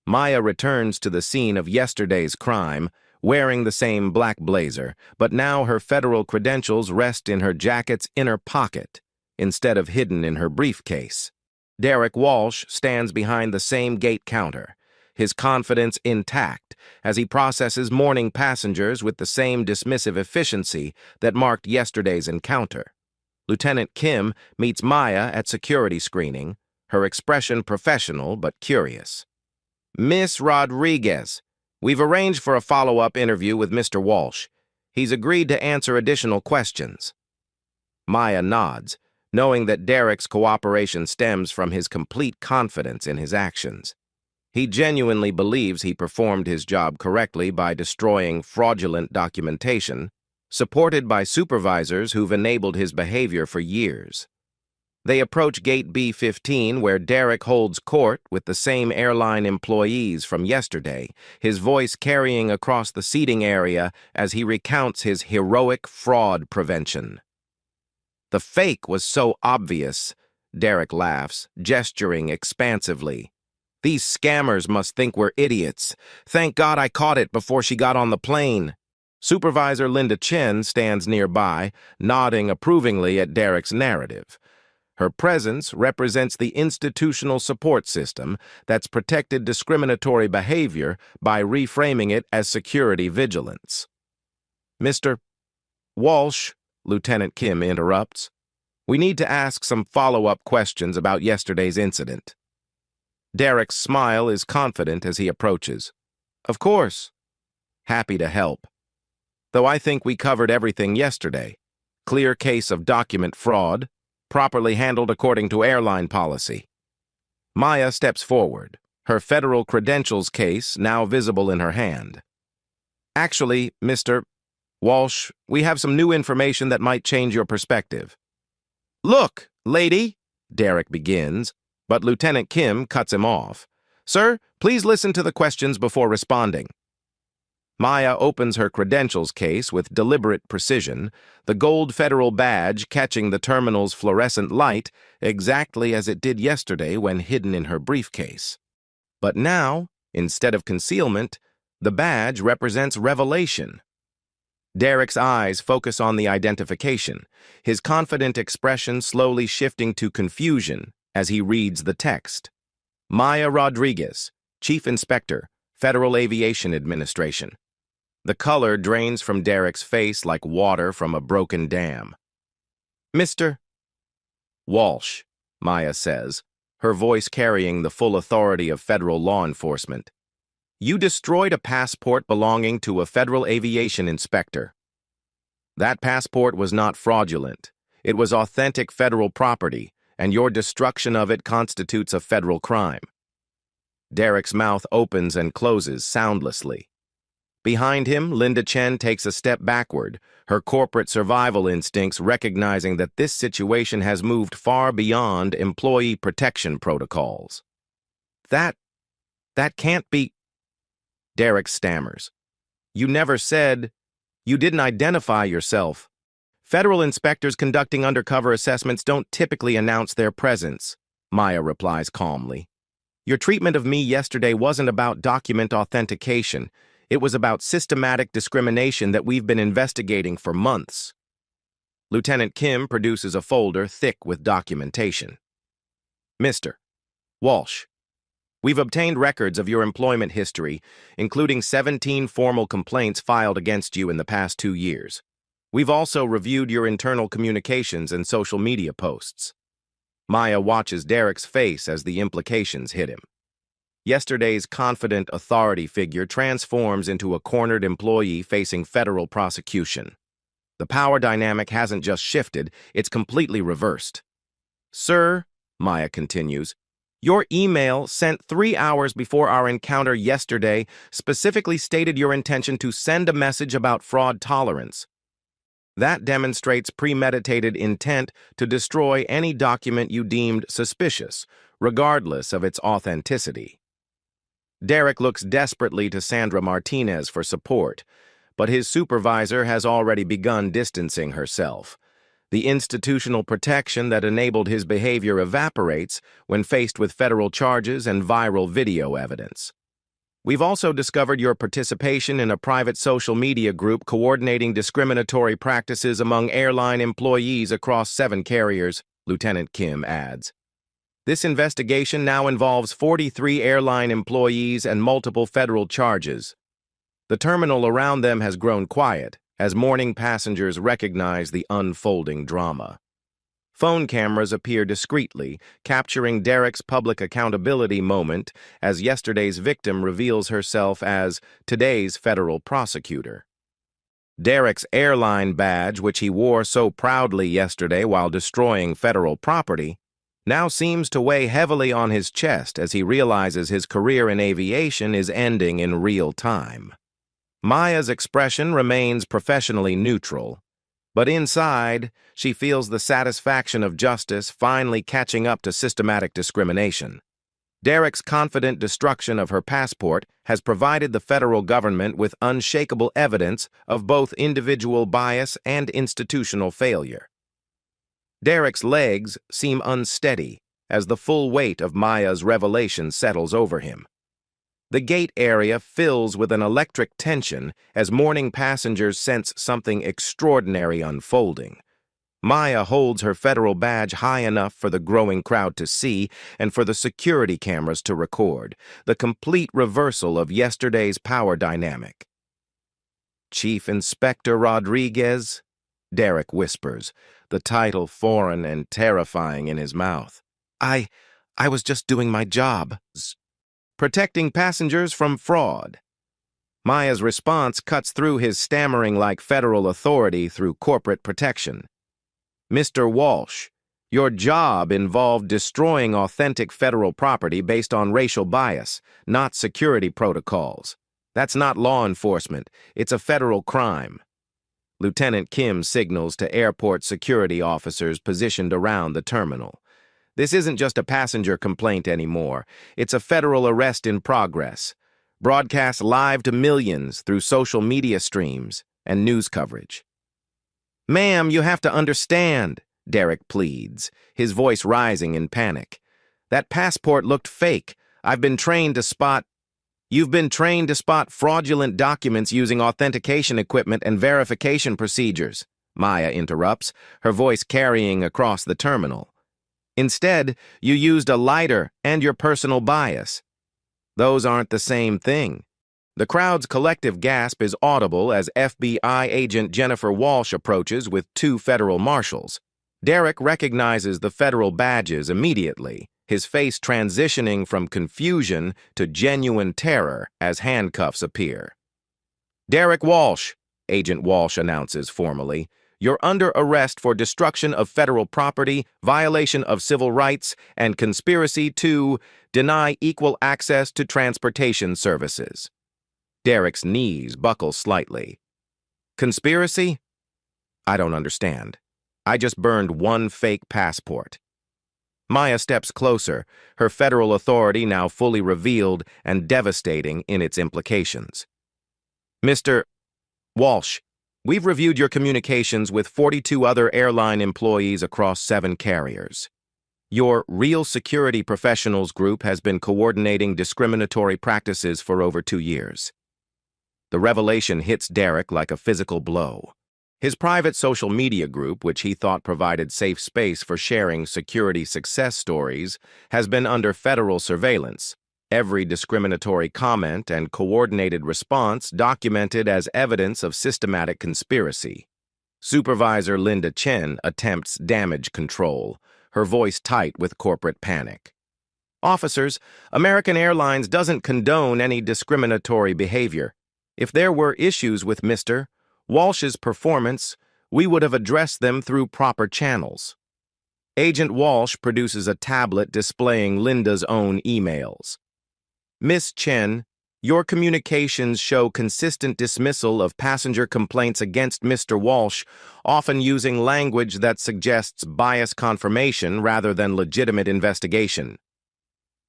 Maya returns to the scene of yesterday's crime, wearing the same black blazer, but now her federal credentials rest in her jacket's inner pocket, instead of hidden in her briefcase. Derek Walsh stands behind the same gate counter, his confidence intact as he processes morning passengers with the same dismissive efficiency that marked yesterday's encounter. Lieutenant Kim meets Maya at security screening, her expression professional but curious. "Miss Rodriguez, we've arranged for a follow-up interview with Mr. Walsh. He's agreed to answer additional questions." Maya nods, knowing that Derek's cooperation stems from his complete confidence in his actions. He genuinely believes he performed his job correctly by destroying fraudulent documentation, supported by supervisors who've enabled his behavior for years. They approach Gate B-15, where Derek holds court with the same airline employees from yesterday, his voice carrying across the seating area as he recounts his heroic fraud prevention. "The fake was so obvious," Derek laughs, gesturing expansively. "These scammers must think we're idiots. Thank God I caught it before she got on the plane." Supervisor Linda Chen stands nearby, nodding approvingly at Derek's narrative. Her presence represents the institutional support system that's protected discriminatory behavior by reframing it as security vigilance. "Mr. Walsh," Lieutenant Kim interrupts, "we need to ask some follow-up questions about yesterday's incident." Derek's smile is confident as he approaches. "Of course. Happy to help. Though I think we covered everything yesterday. Clear case of document fraud, properly handled according to airline policy." Maya steps forward, her federal credentials case now visible in her hand. "Actually, Mr. Walsh, we have some new information that might change your perspective." "Look, lady," Derek begins, but Lieutenant Kim cuts him off. "Sir, please listen to the questions before responding." Maya opens her credentials case with deliberate precision, the gold federal badge catching the terminal's fluorescent light exactly as it did yesterday when hidden in her briefcase. But now, instead of concealment, the badge represents revelation. Derek's eyes focus on the identification, his confident expression slowly shifting to confusion as he reads the text. "Maya Rodriguez, Chief Inspector, Federal Aviation Administration." The color drains from Derek's face like water from a broken dam. "Mr. Walsh," Maya says, her voice carrying the full authority of federal law enforcement. "You destroyed a passport belonging to a federal aviation inspector. That passport was not fraudulent. It was authentic federal property, and your destruction of it constitutes a federal crime." Derek's mouth opens and closes soundlessly. Behind him, Linda Chen takes a step backward, her corporate survival instincts recognizing that this situation has moved far beyond employee protection protocols. That can't be..." Derek stammers. "You never said... You didn't identify yourself. Federal inspectors conducting undercover assessments don't typically announce their presence," Maya replies calmly. "Your treatment of me yesterday wasn't about document authentication. It was about systematic discrimination that we've been investigating for months." Lieutenant Kim produces a folder thick with documentation. "Mr. Walsh, we've obtained records of your employment history, including 17 formal complaints filed against you in the past 2 years. We've also reviewed your internal communications and social media posts." Maya watches Derek's face as the implications hit him. Yesterday's confident authority figure transforms into a cornered employee facing federal prosecution. The power dynamic hasn't just shifted, it's completely reversed. "Sir," Maya continues, "your email sent 3 hours before our encounter yesterday specifically stated your intention to send a message about fraud tolerance. That demonstrates premeditated intent to destroy any document you deemed suspicious, regardless of its authenticity." Derek looks desperately to Sandra Martinez for support, but his supervisor has already begun distancing herself. The institutional protection that enabled his behavior evaporates when faced with federal charges and viral video evidence. We've also discovered your participation in a private social media group coordinating discriminatory practices among airline employees across 7 carriers, Lieutenant Kim adds. This investigation now involves 43 airline employees and multiple federal charges. The terminal around them has grown quiet as mourning passengers recognize the unfolding drama. Phone cameras appear discreetly, capturing Derek's public accountability moment as yesterday's victim reveals herself as today's federal prosecutor. Derek's airline badge, which he wore so proudly yesterday while destroying federal property, now seems to weigh heavily on his chest as he realizes his career in aviation is ending in real time. Maya's expression remains professionally neutral, but inside, she feels the satisfaction of justice finally catching up to systematic discrimination. Derek's confident destruction of her passport has provided the federal government with unshakable evidence of both individual bias and institutional failure. Derek's legs seem unsteady as the full weight of Maya's revelation settles over him. The gate area fills with an electric tension as mourning passengers sense something extraordinary unfolding. Maya holds her federal badge high enough for the growing crowd to see and for the security cameras to record, the complete reversal of yesterday's power dynamic. "Chief Inspector Rodriguez?" Derek whispers, the title foreign and terrifying in his mouth. I was just doing my job. Protecting passengers from fraud." Maya's response cuts through his stammering like federal authority through corporate protection. "Mr. Walsh, your job involved destroying authentic federal property based on racial bias, not security protocols. That's not law enforcement. It's a federal crime." Lieutenant Kim signals to airport security officers positioned around the terminal. This isn't just a passenger complaint anymore. It's a federal arrest in progress, broadcast live to millions through social media streams and news coverage. "Ma'am, you have to understand," Derek pleads, his voice rising in panic. "That passport looked fake. You've been trained to spot fraudulent documents using authentication equipment and verification procedures," Maya interrupts, her voice carrying across the terminal. "Instead, you used a lighter and your personal bias. Those aren't the same thing." The crowd's collective gasp is audible as FBI agent Jennifer Walsh approaches with 2 federal marshals. Derek recognizes the federal badges immediately, his face transitioning from confusion to genuine terror as handcuffs appear. "Derek Walsh," Agent Walsh announces formally, "you're under arrest for destruction of federal property, violation of civil rights, and conspiracy to deny equal access to transportation services." Derek's knees buckle slightly. "Conspiracy? I don't understand. I just burned 1 fake passport." Maya steps closer, her federal authority now fully revealed and devastating in its implications. "Mr. Walsh, we've reviewed your communications with 42 other airline employees across 7 carriers. Your Real Security Professionals group has been coordinating discriminatory practices for over 2 years. The revelation hits Derek like a physical blow. His private social media group, which he thought provided safe space for sharing security success stories, has been under federal surveillance. Every discriminatory comment and coordinated response documented as evidence of systematic conspiracy. Supervisor Linda Chen attempts damage control, her voice tight with corporate panic. "Officers, American Airlines doesn't condone any discriminatory behavior. If there were issues with Mr. Walsh's performance, we would have addressed them through proper channels." Agent Walsh produces a tablet displaying Linda's own emails. "Miss Chen, your communications show consistent dismissal of passenger complaints against Mr. Walsh, often using language that suggests bias confirmation rather than legitimate investigation."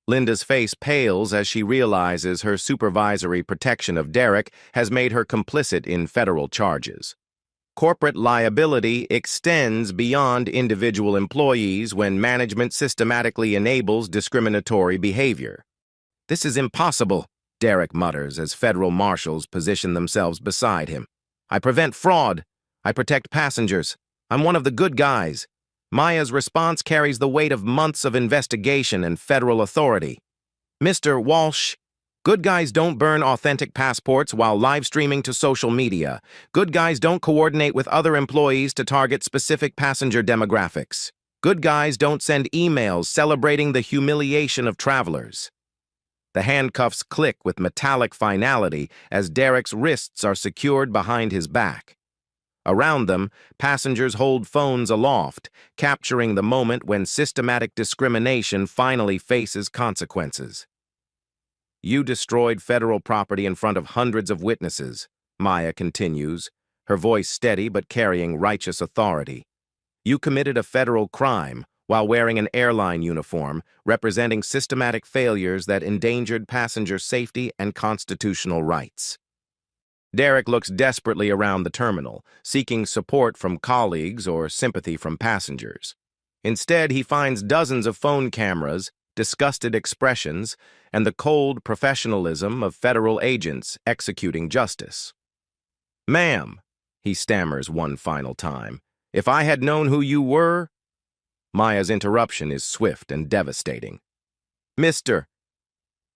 Linda's face pales as she realizes her supervisory protection of Derek has made her complicit in federal charges. Corporate liability extends beyond individual employees when management systematically enables discriminatory behavior. "This is impossible," Derek mutters as federal marshals position themselves beside him. "I prevent fraud. I protect passengers. I'm one of the good guys." Maya's response carries the weight of months of investigation and federal authority. "Mr. Walsh, good guys don't burn authentic passports while live streaming to social media. Good guys don't coordinate with other employees to target specific passenger demographics. Good guys don't send emails celebrating the humiliation of travelers." The handcuffs click with metallic finality as Derek's wrists are secured behind his back. Around them, passengers hold phones aloft, capturing the moment when systematic discrimination finally faces consequences. "You destroyed federal property in front of hundreds of witnesses," Maya continues, her voice steady but carrying righteous authority. "You committed a federal crime while wearing an airline uniform, representing systematic failures that endangered passenger safety and constitutional rights." Derek looks desperately around the terminal, seeking support from colleagues or sympathy from passengers. Instead, he finds dozens of phone cameras, disgusted expressions, and the cold professionalism of federal agents executing justice. "Ma'am," he stammers one final time, "if I had known who you were—" Maya's interruption is swift and devastating. "Mr.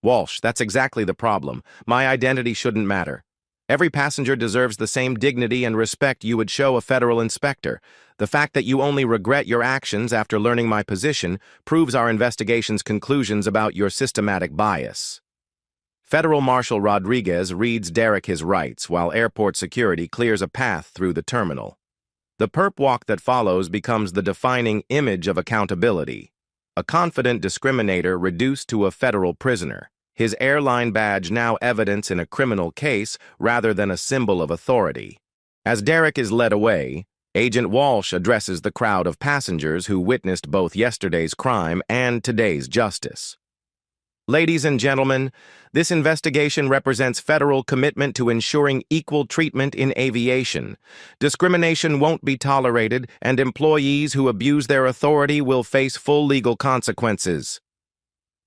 Walsh, that's exactly the problem. My identity shouldn't matter. Every passenger deserves the same dignity and respect you would show a federal inspector. The fact that you only regret your actions after learning my position proves our investigation's conclusions about your systematic bias." Federal Marshal Rodriguez reads Derek his rights while airport security clears a path through the terminal. The perp walk that follows becomes the defining image of accountability. A confident discriminator reduced to a federal prisoner, his airline badge now evidence in a criminal case rather than a symbol of authority. As Derek is led away, Agent Walsh addresses the crowd of passengers who witnessed both yesterday's crime and today's justice. "Ladies and gentlemen, this investigation represents federal commitment to ensuring equal treatment in aviation. Discrimination won't be tolerated, and employees who abuse their authority will face full legal consequences."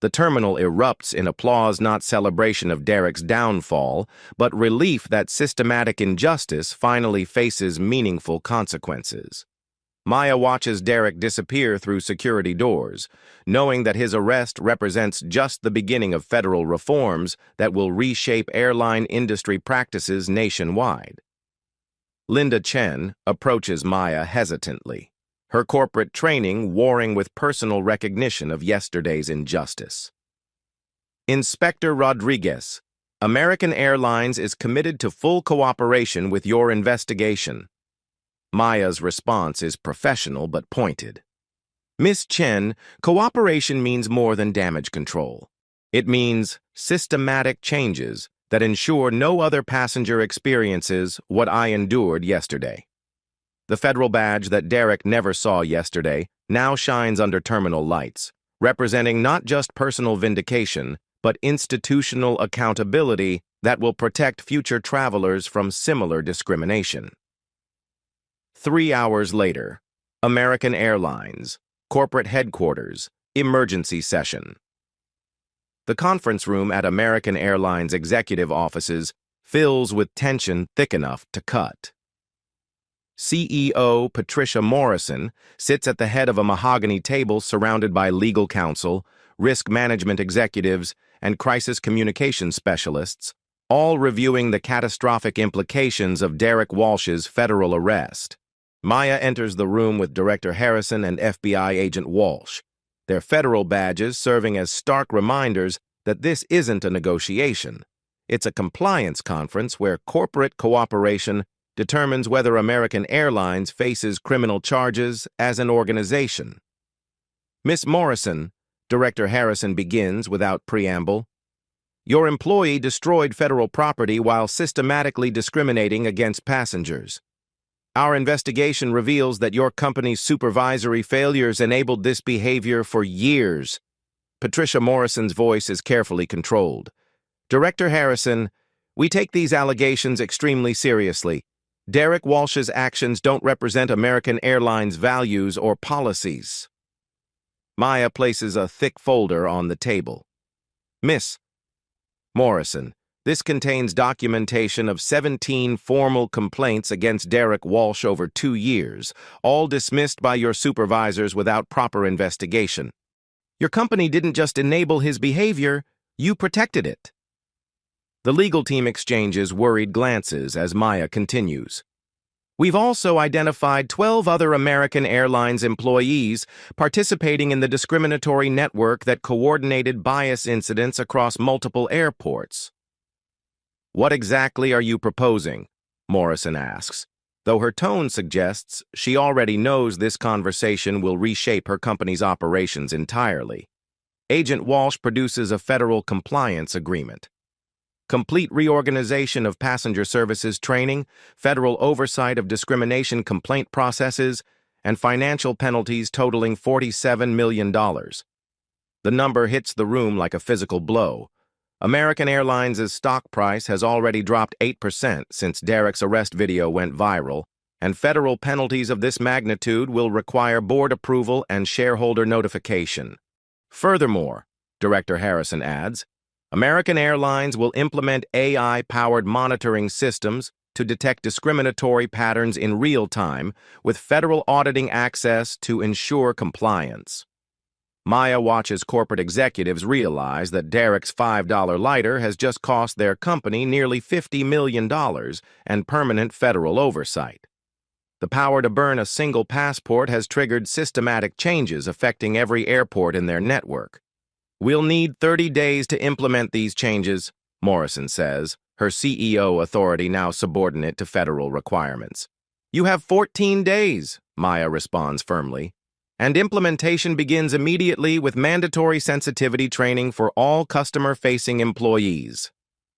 The terminal erupts in applause, not celebration of Derek's downfall, but relief that systematic injustice finally faces meaningful consequences. Maya watches Derek disappear through security doors, knowing that his arrest represents just the beginning of federal reforms that will reshape airline industry practices nationwide. Linda Chen approaches Maya hesitantly, her corporate training warring with personal recognition of yesterday's injustice. "Inspector Rodriguez, American Airlines is committed to full cooperation with your investigation." Maya's response is professional but pointed. "Miss Chen, cooperation means more than damage control. It means systematic changes that ensure no other passenger experiences what I endured yesterday." The federal badge that Derek never saw yesterday now shines under terminal lights, representing not just personal vindication, but institutional accountability that will protect future travelers from similar discrimination. 3 hours later, American Airlines, corporate headquarters, emergency session. The conference room at American Airlines executive offices fills with tension thick enough to cut. CEO Patricia Morrison sits at the head of a mahogany table surrounded by legal counsel, risk management executives, and crisis communication specialists, all reviewing the catastrophic implications of Derek Walsh's federal arrest. Maya enters the room with Director Harrison and FBI Agent Walsh, their federal badges serving as stark reminders that this isn't a negotiation. It's a compliance conference where corporate cooperation determines whether American Airlines faces criminal charges as an organization. "Miss Morrison," Director Harrison begins without preamble, "your employee destroyed federal property while systematically discriminating against passengers. Our investigation reveals that your company's supervisory failures enabled this behavior for years." Patricia Morrison's voice is carefully controlled. "Director Harrison, we take these allegations extremely seriously. Derek Walsh's actions don't represent American Airlines' values or policies. Maya places a thick folder on the table. Miss Morrison, this contains documentation of 17 formal complaints against Derek Walsh over 2 years, all dismissed by your supervisors without proper investigation. Your company didn't just enable his behavior, you protected it. The legal team exchanges worried glances as Maya continues. We've also identified 12 other American Airlines employees participating in the discriminatory network that coordinated bias incidents across multiple airports. What exactly are you proposing? Morrison asks, though her tone suggests she already knows this conversation will reshape her company's operations entirely. Agent Walsh produces a federal compliance agreement. Complete reorganization of passenger services training, federal oversight of discrimination complaint processes, and financial penalties totaling $47 million. The number hits the room like a physical blow. American Airlines' stock price has already dropped 8% since Derek's arrest video went viral, and federal penalties of this magnitude will require board approval and shareholder notification. Furthermore, Director Harrison adds, American Airlines will implement AI-powered monitoring systems to detect discriminatory patterns in real time, with federal auditing access to ensure compliance. Maya watches corporate executives realize that Derek's $5 lighter has just cost their company nearly $50 million and permanent federal oversight. The power to burn a single passport has triggered systematic changes affecting every airport in their network. We'll need 30 days to implement these changes, Morrison says, her CEO authority now subordinate to federal requirements. You have 14 days, Maya responds firmly, and implementation begins immediately with mandatory sensitivity training for all customer-facing employees.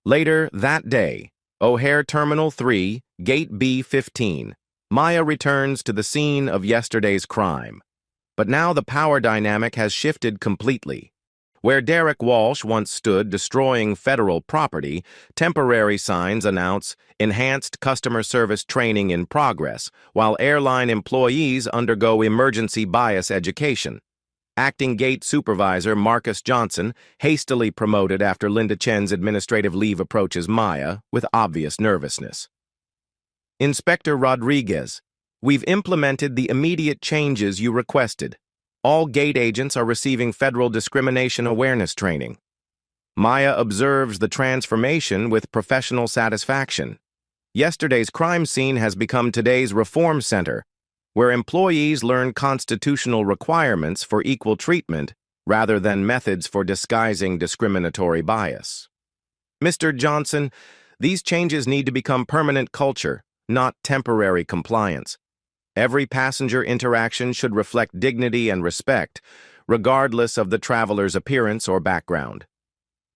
Later that day, O'Hare Terminal 3, Gate B-15, Maya returns to the scene of yesterday's crime. But now the power dynamic has shifted completely. Where Derek Walsh once stood destroying federal property, temporary signs announce enhanced customer service training in progress, while airline employees undergo emergency bias education. Acting Gate Supervisor Marcus Johnson, hastily promoted after Linda Chen's administrative leave, approaches Maya with obvious nervousness. Inspector Rodriguez, we've implemented the immediate changes you requested. All gate agents are receiving federal discrimination awareness training. Maya observes the transformation with professional satisfaction. Yesterday's crime scene has become today's reform center, where employees learn constitutional requirements for equal treatment rather than methods for disguising discriminatory bias. Mr. Johnson, these changes need to become permanent culture, not temporary compliance. Every passenger interaction should reflect dignity and respect, regardless of the traveler's appearance or background.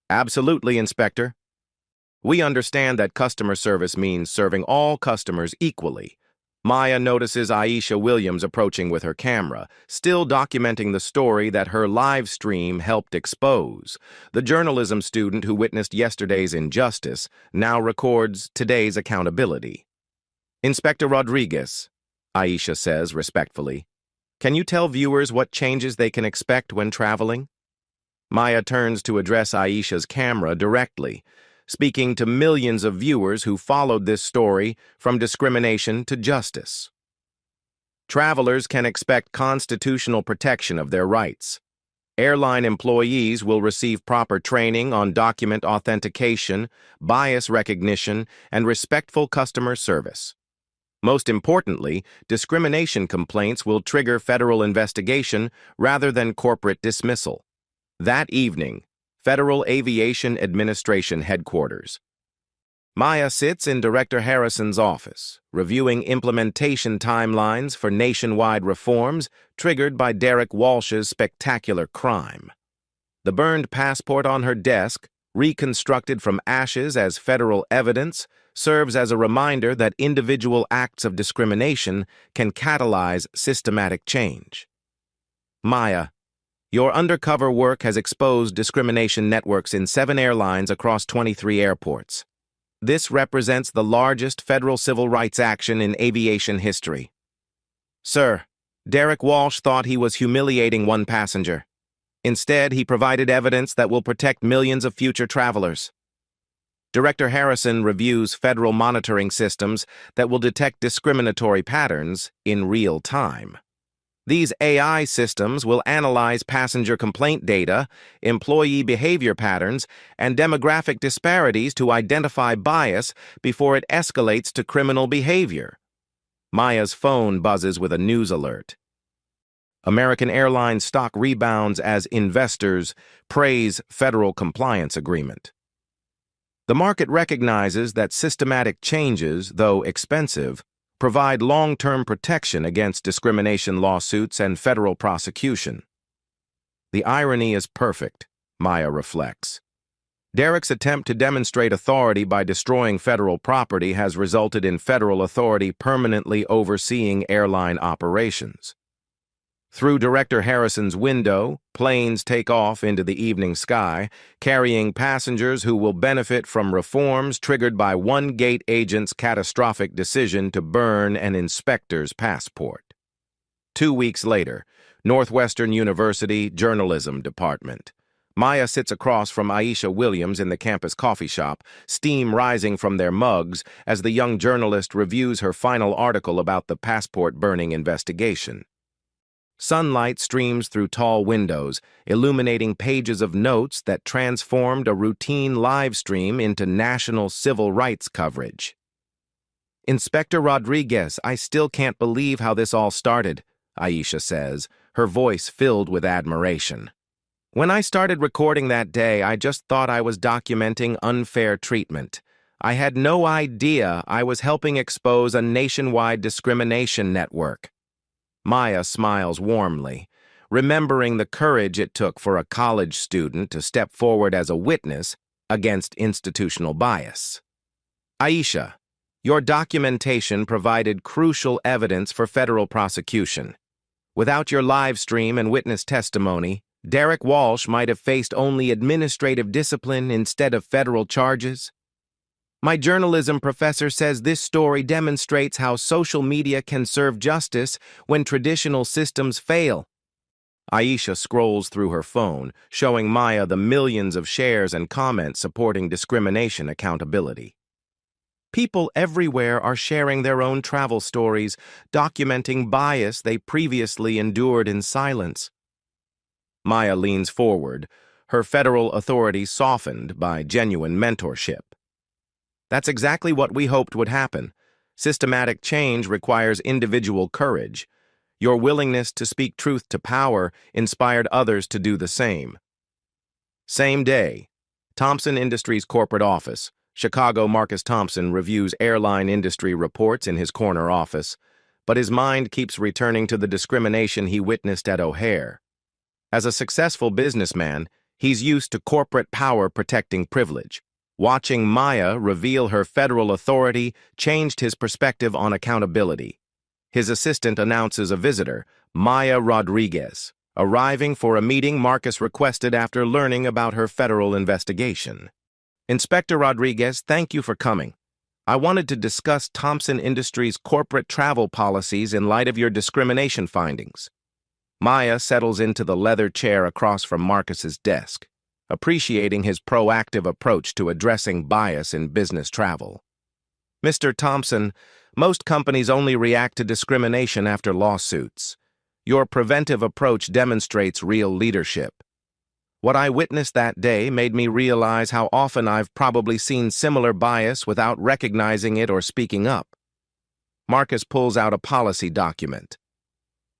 Absolutely, Inspector. We understand that customer service means serving all customers equally. Maya notices Aisha Williams approaching with her camera, still documenting the story that her live stream helped expose. The journalism student who witnessed yesterday's injustice now records today's accountability. Inspector Rodriguez, Aisha says respectfully, can you tell viewers what changes they can expect when traveling? Maya turns to address Aisha's camera directly, speaking to millions of viewers who followed this story from discrimination to justice. Travelers can expect constitutional protection of their rights. Airline employees will receive proper training on document authentication, bias recognition, and respectful customer service. Most importantly, discrimination complaints will trigger federal investigation rather than corporate dismissal. That evening, Federal Aviation Administration Headquarters. Maya sits in Director Harrison's office, reviewing implementation timelines for nationwide reforms triggered by Derek Walsh's spectacular crime. The burned passport on her desk, reconstructed from ashes as federal evidence, serves as a reminder that individual acts of discrimination can catalyze systematic change. Maya, your undercover work has exposed discrimination networks in 7 airlines across 23 airports. This represents the largest federal civil rights action in aviation history. Sir, Derek Walsh thought he was humiliating one passenger. Instead, he provided evidence that will protect millions of future travelers. Director Harrison reviews federal monitoring systems that will detect discriminatory patterns in real time. These AI systems will analyze passenger complaint data, employee behavior patterns, and demographic disparities to identify bias before it escalates to criminal behavior. Maya's phone buzzes with a news alert. American Airlines stock rebounds as investors praise federal compliance agreement. The market recognizes that systematic changes, though expensive, provide long-term protection against discrimination lawsuits and federal prosecution. The irony is perfect, Maya reflects. Derek's attempt to demonstrate authority by destroying federal property has resulted in federal authority permanently overseeing airline operations. Through Director Harrison's window, planes take off into the evening sky, carrying passengers who will benefit from reforms triggered by one gate agent's catastrophic decision to burn an inspector's passport. 2 weeks later, Northwestern University Journalism Department. Maya sits across from Aisha Williams in the campus coffee shop, steam rising from their mugs as the young journalist reviews her final article about the passport-burning investigation. Sunlight streams through tall windows, illuminating pages of notes that transformed a routine live stream into national civil rights coverage. Inspector Rodriguez, I still can't believe how this all started, Aisha says, her voice filled with admiration. When I started recording that day, I just thought I was documenting unfair treatment. I had no idea I was helping expose a nationwide discrimination network. Maya smiles warmly, remembering the courage it took for a college student to step forward as a witness against institutional bias. Aisha, your documentation provided crucial evidence for federal prosecution. Without your live stream and witness testimony, Derek Walsh might have faced only administrative discipline instead of federal charges. My journalism professor says this story demonstrates how social media can serve justice when traditional systems fail. Aisha scrolls through her phone, showing Maya the millions of shares and comments supporting discrimination accountability. People everywhere are sharing their own travel stories, documenting bias they previously endured in silence. Maya leans forward, her federal authority softened by genuine mentorship. That's exactly what we hoped would happen. Systematic change requires individual courage. Your willingness to speak truth to power inspired others to do the same. Same day, Thompson Industries corporate office. Chicago Marcus Thompson reviews airline industry reports in his corner office, but his mind keeps returning to the discrimination he witnessed at O'Hare. As a successful businessman, he's used to corporate power protecting privilege. Watching Maya reveal her federal authority changed his perspective on accountability. His assistant announces a visitor, Maya Rodriguez, arriving for a meeting Marcus requested after learning about her federal investigation. Inspector Rodriguez, thank you for coming. I wanted to discuss Thompson Industries' corporate travel policies in light of your discrimination findings. Maya settles into the leather chair across from Marcus's desk, appreciating his proactive approach to addressing bias in business travel. Mr. Thompson, most companies only react to discrimination after lawsuits. Your preventive approach demonstrates real leadership. What I witnessed that day made me realize how often I've probably seen similar bias without recognizing it or speaking up. Marcus pulls out a policy document.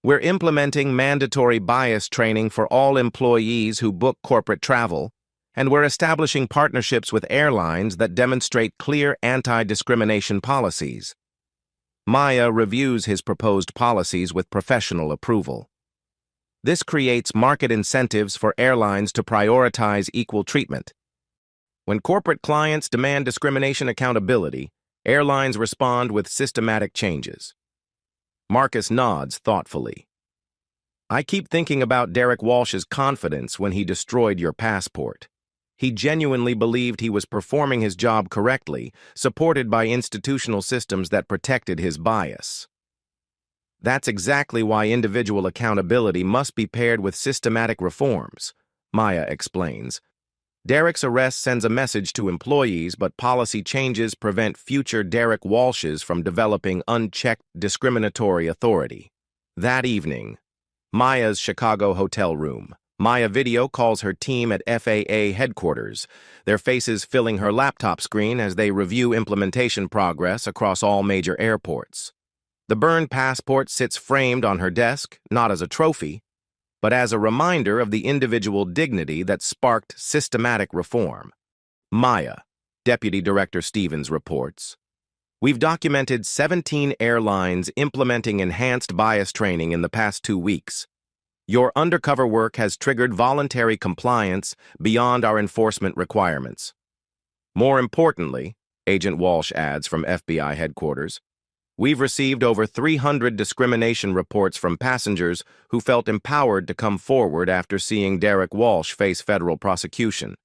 We're implementing mandatory bias training for all employees who book corporate travel, and we're establishing partnerships with airlines that demonstrate clear anti-discrimination policies. Maya reviews his proposed policies with professional approval. This creates market incentives for airlines to prioritize equal treatment. When corporate clients demand discrimination accountability, airlines respond with systematic changes. Marcus nods thoughtfully. I keep thinking about Derek Walsh's confidence when he destroyed your passport. He genuinely believed he was performing his job correctly, supported by institutional systems that protected his bias. That's exactly why individual accountability must be paired with systematic reforms, Maya explains. Derek's arrest sends a message to employees, but policy changes prevent future Derek Walshes from developing unchecked discriminatory authority. That evening, Maya's Chicago hotel room. Maya video calls her team at FAA headquarters, their faces filling her laptop screen as they review implementation progress across all major airports. The burned passport sits framed on her desk, not as a trophy, but as a reminder of the individual dignity that sparked systematic reform. Maya, Deputy Director Stevens reports, "We've documented 17 airlines implementing enhanced bias training in the past 2 weeks. Your undercover work has triggered voluntary compliance beyond our enforcement requirements. More importantly," Agent Walsh adds from FBI headquarters, "we've received over 300 discrimination reports from passengers who felt empowered to come forward after seeing Derek Walsh face federal prosecution."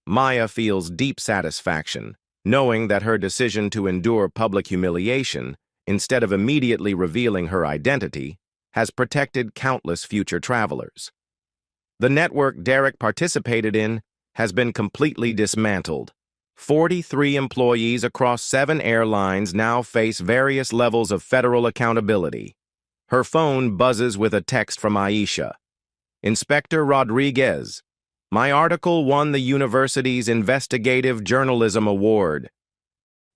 Maya feels deep satisfaction, knowing that her decision to endure public humiliation, instead of immediately revealing her identity, has protected countless future travelers. The network Derek participated in has been completely dismantled. 43 employees across 7 airlines now face various levels of federal accountability. Her phone buzzes with a text from Aisha. "Inspector Rodriguez, my article won the university's Investigative Journalism Award.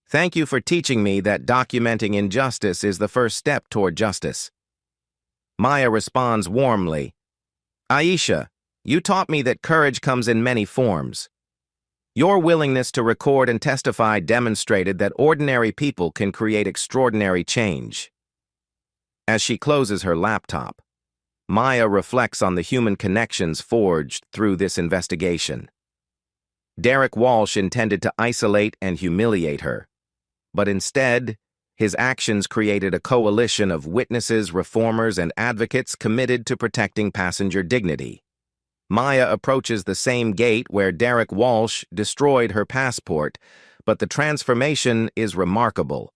Thank you for teaching me that documenting injustice is the first step toward justice." Maya responds warmly, "Aisha, you taught me that courage comes in many forms. Your willingness to record and testify demonstrated that ordinary people can create extraordinary change." As she closes her laptop, Maya reflects on the human connections forged through this investigation. Derek Walsh intended to isolate and humiliate her, but instead, his actions created a coalition of witnesses, reformers, and advocates committed to protecting passenger dignity. Maya approaches the same gate where Derek Walsh destroyed her passport, but the transformation is remarkable.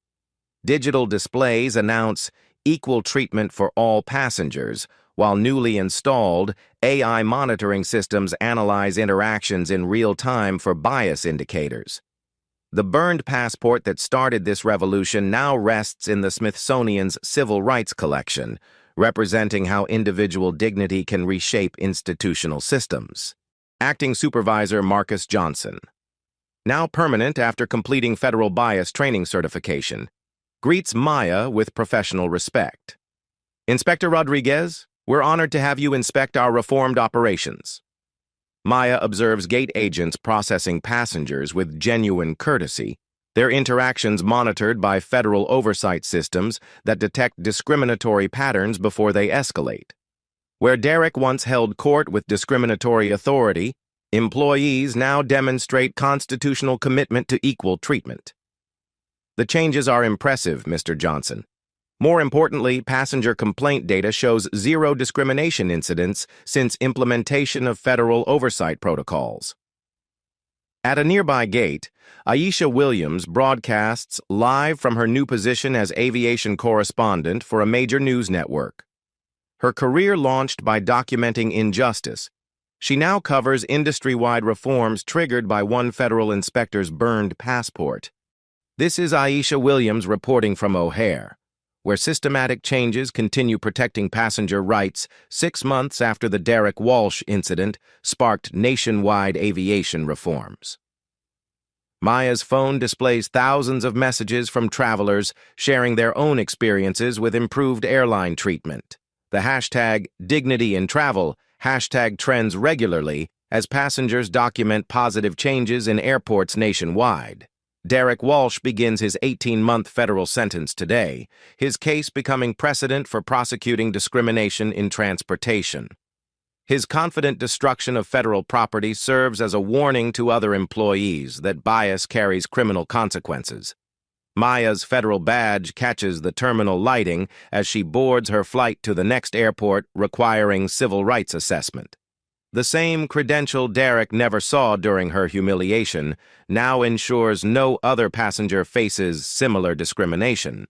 Digital displays announce equal treatment for all passengers, while newly installed AI monitoring systems analyze interactions in real time for bias indicators. The burned passport that started this revolution now rests in the Smithsonian's Civil Rights Collection, representing how individual dignity can reshape institutional systems. Acting Supervisor Marcus Johnson, now permanent after completing federal bias training certification, greets Maya with professional respect. "Inspector Rodriguez, we're honored to have you inspect our reformed operations." Maya observes gate agents processing passengers with genuine courtesy, their interactions monitored by federal oversight systems that detect discriminatory patterns before they escalate. Where Derek once held court with discriminatory authority, employees now demonstrate constitutional commitment to equal treatment. "The changes are impressive, Mr. Johnson. More importantly, passenger complaint data shows 0 discrimination incidents since implementation of federal oversight protocols." At a nearby gate, Aisha Williams broadcasts live from her new position as aviation correspondent for a major news network. Her career launched by documenting injustice, she now covers industry-wide reforms triggered by one federal inspector's burned passport. This is Aisha Williams reporting from O'Hare, where systematic changes continue protecting passenger rights 6 months after the Derek Walsh incident sparked nationwide aviation reforms. Maya's phone displays thousands of messages from travelers sharing their own experiences with improved airline treatment. The hashtag #DignityInTravel hashtag trends regularly as passengers document positive changes in airports nationwide. Derek Walsh begins his 18-month federal sentence today, his case becoming precedent for prosecuting discrimination in transportation. His confident destruction of federal property serves as a warning to other employees that bias carries criminal consequences. Maya's federal badge catches the terminal lighting as she boards her flight to the next airport requiring civil rights assessment. The same credential Derek never saw during her humiliation now ensures no other passenger faces similar discrimination.